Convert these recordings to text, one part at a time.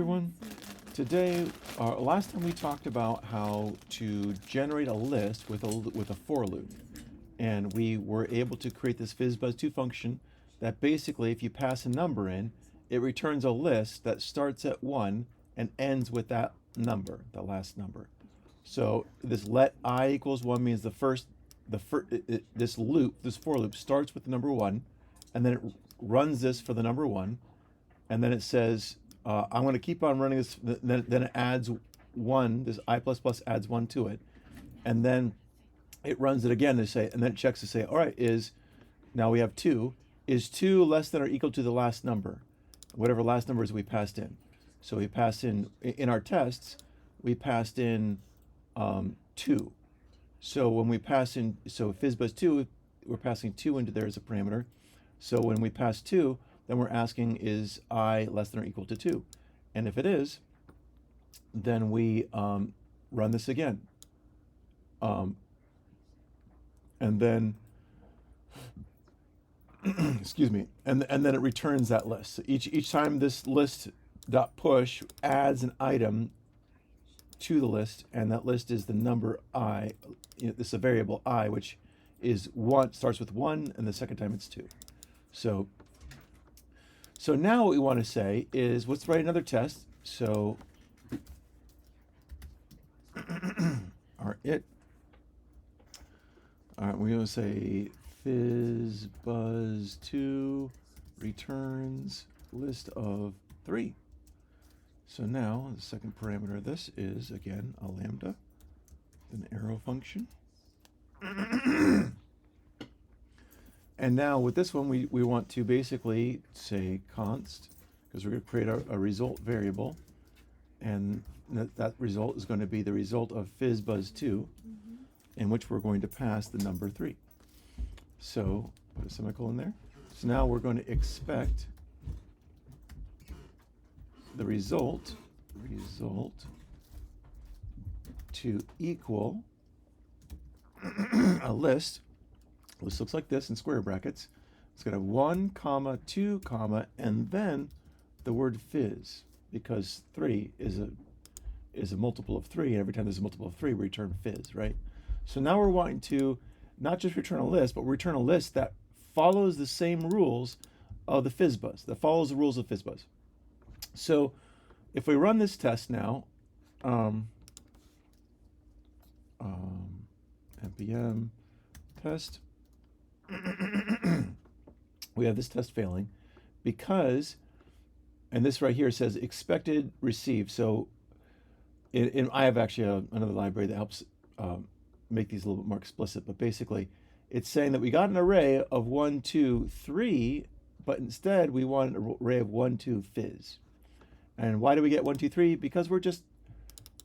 Everyone, today, last time we talked about how to generate a list with a for loop, and we were able to create this fizzbuzzTo function that basically, if you pass a number in, it returns a list that starts at 1 and ends with that number, the last number. So this let I equals 1 means this for loop starts with the number 1, and then it runs this for the number 1, and then it says, I'm going to keep on running this, then it adds 1, this I++ adds 1 to it, and then it runs it again to say, and then it checks to say, all right, now we have 2, is 2 less than or equal to the last number, whatever last numbers we passed in. So we passed in our tests, we passed in 2. So when we pass in, so fizzbuzzTo, we're passing 2 into there as a parameter. So when we pass 2, then we're asking, is I less than or equal to 2? And if it is, then we run this again. And then, excuse me, and then it returns that list. So each time this list.push adds an item to the list, and that list is the number I, this is a variable I, which is 1, starts with 1, and the second time it's 2. So now what we want to say is, let's write another test. So all right, we're going to say fizzbuzzTo returns list of 3. So now the second parameter of this is, again, a lambda, an arrow function. And now with this one, we want to basically say const, because we're going to create a result variable, and that result is going to be the result of fizzbuzzTo, in which we're going to pass the number 3. So put a semicolon there. So now we're going to expect the result to equal a list. This looks like this in square brackets. It's going to have 1, 2, and then the word fizz, because 3 is a multiple of 3, and every time there's a multiple of 3, we return fizz, right? So now we're wanting to not just return a list, but return a list that follows the same rules of the fizzbuzz, that follows the rules of fizzbuzz. So if we run this test now, npm test, we have this test failing because, and this right here says expected receive. So I have actually another library that helps make these a little bit more explicit, but basically it's saying that we got an array of 1, 2, 3, but instead we want an array of 1, 2 fizz. And why do we get 1, 2, 3? Because we're just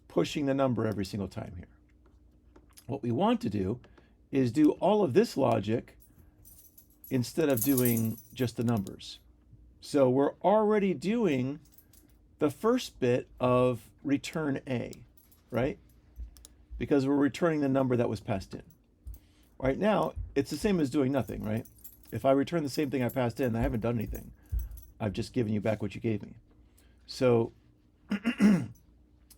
pushing the number every single time here. What we want to do is do all of this logic instead of doing just the numbers. So we're already doing the first bit of return A, right? Because we're returning the number that was passed in. Right now, it's the same as doing nothing, right? If I return the same thing I passed in, I haven't done anything. I've just given you back what you gave me. So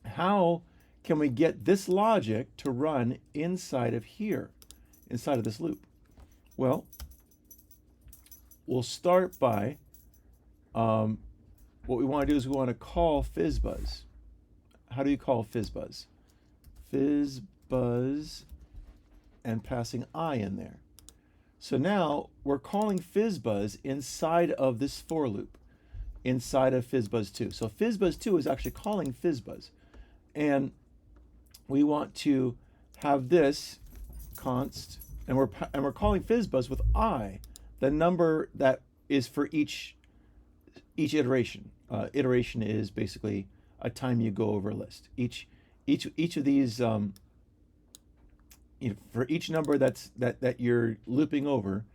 how can we get this logic to run inside of here, inside of this loop? Well, we'll start by, what we want to do is we want to call fizzbuzz. How do you call fizzbuzz? Fizzbuzz and passing I in there. So now we're calling fizzbuzz inside of this for loop, inside of fizzbuzzTo. So fizzbuzzTo is actually calling fizzbuzz. And we want to have this const, and we're calling fizzbuzz with I, the number that is for each iteration. Iteration is basically a time you go over a list. Each of these, for each number that you're looping over,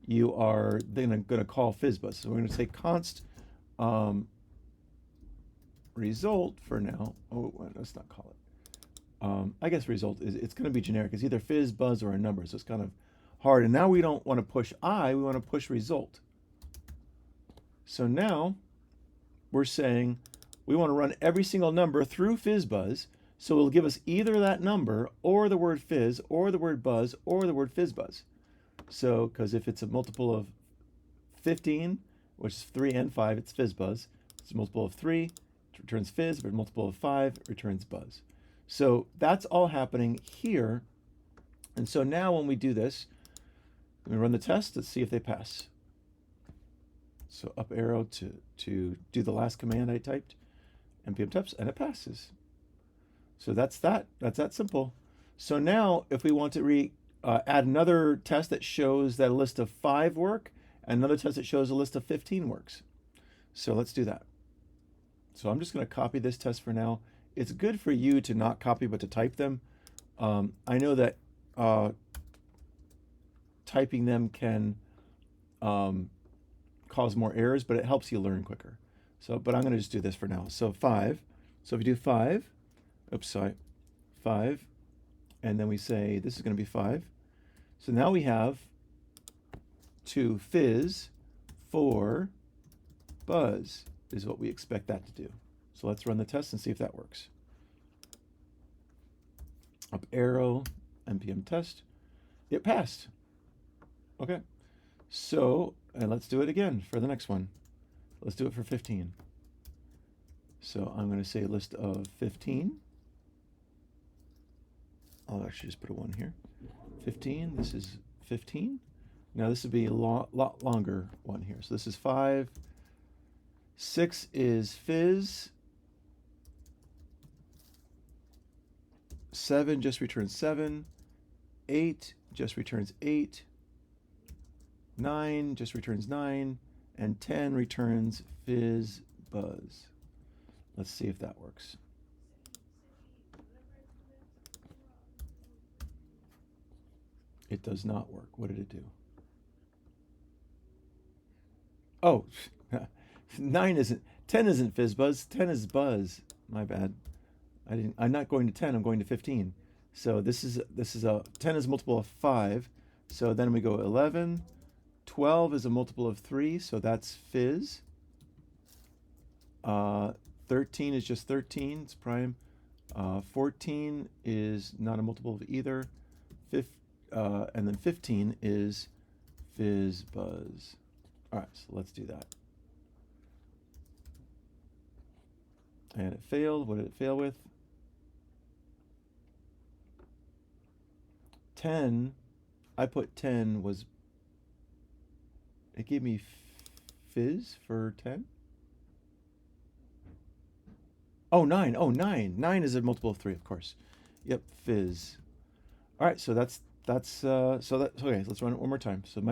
you are then going to call fizzbuzz. So we're going to say const result for now. Oh, let's not call it. I guess result it's going to be generic. It's either fizzbuzz or a number, so it's kind of hard. And now we don't want to push I, we want to push result. So now we're saying we want to run every single number through fizzbuzz, so it'll give us either that number or the word fizz or the word buzz or the word fizzbuzz. So, because if it's a multiple of 15, which is 3 and 5, it's fizzbuzz. It's a multiple of 3, it returns fizz, but a multiple of 5, it returns buzz. So that's all happening here. And so now when we do this, we run the test. Let's see if they pass. So up arrow to do the last command I typed, npm tests, and it passes. So that's that. That's that simple. So now if we want to add another test that shows that a list of 5 work, and another test that shows a list of 15 works. So let's do that. So I'm just going to copy this test for now. It's good for you to not copy but to type them. I know that typing them can cause more errors, but it helps you learn quicker. So, but I'm going to just do this for now. So 5. So if we do 5, oops, sorry, 5, and then we say this is going to be 5. So now we have to fizz for buzz is what we expect that to do. So let's run the test and see if that works. Up arrow, npm test. It passed. Okay. So, and let's do it again for the next one. Let's do it for 15. So I'm going to say list of 15. I'll actually just put a 1 here. 15. This is 15. Now this would be a lot longer one here. So this is 5. 6 is fizz. 7 just returns 7. 8 just returns 8. 9 just returns 9. And 10 returns fizz buzz. Let's see if that works. It does not work. What did it do? Oh, 9 isn't, 10 isn't fizzbuzz, 10 is buzz. My bad. I'm not going to 10, I'm going to 15. So this is a 10 is a multiple of 5. So then we go 11. 12 is a multiple of 3, so that's fizz. 13 is just 13, it's prime. 14 is not a multiple of either. And then 15 is fizz buzz. All right, so let's do that. And it failed. What did it fail with? 10. I put 10 was, it gave me fizz for 10. Oh, 9. Oh, 9. 9 is a multiple of 3, of course. Yep, fizz. All right, so that's okay. Let's run it one more time. So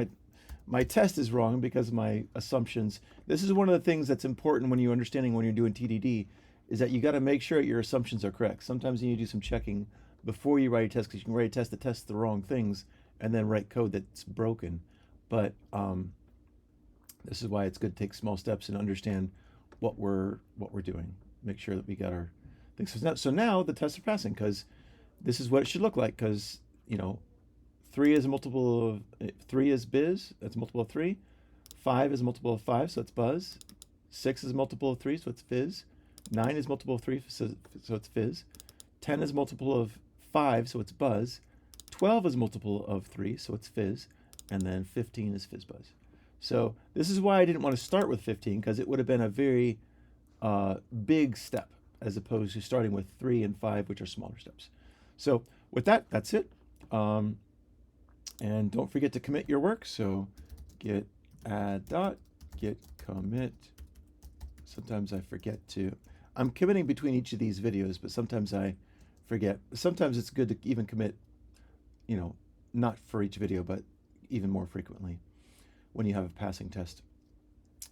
my test is wrong because of my assumptions. This is one of the things that's important when you're understanding when you're doing TDD, is that you got to make sure your assumptions are correct. Sometimes you need to do some checking before you write a test, because you can write a test that tests the wrong things and then write code that's broken. But this is why it's good to take small steps and understand what we're doing. Make sure that we got our things. So now the tests are passing because this is what it should look like. Because 3 is a multiple of 3 is biz. That's a multiple of 3. 5 is a multiple of 5, so it's buzz. 6 is a multiple of 3, so it's fizz. 9 is multiple of 3, so it's fizz. 10 is multiple of 5, so it's buzz. 12 is multiple of 3, so it's fizz. And then 15 is fizz buzz. So this is why I didn't want to start with 15, because it would have been a very big step as opposed to starting with 3 and 5, which are smaller steps. So with that, that's it. And don't forget to commit your work. So git add dot git commit. Sometimes I forget to. I'm committing between each of these videos, but sometimes I forget. Sometimes it's good to even commit, not for each video, but even more frequently when you have a passing test.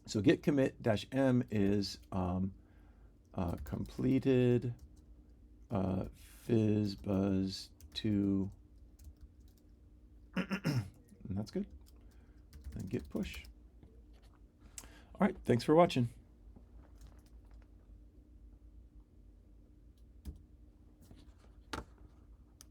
So git commit -m is completed fizzbuzzTo. And that's good. And git push. All right, thanks for watching.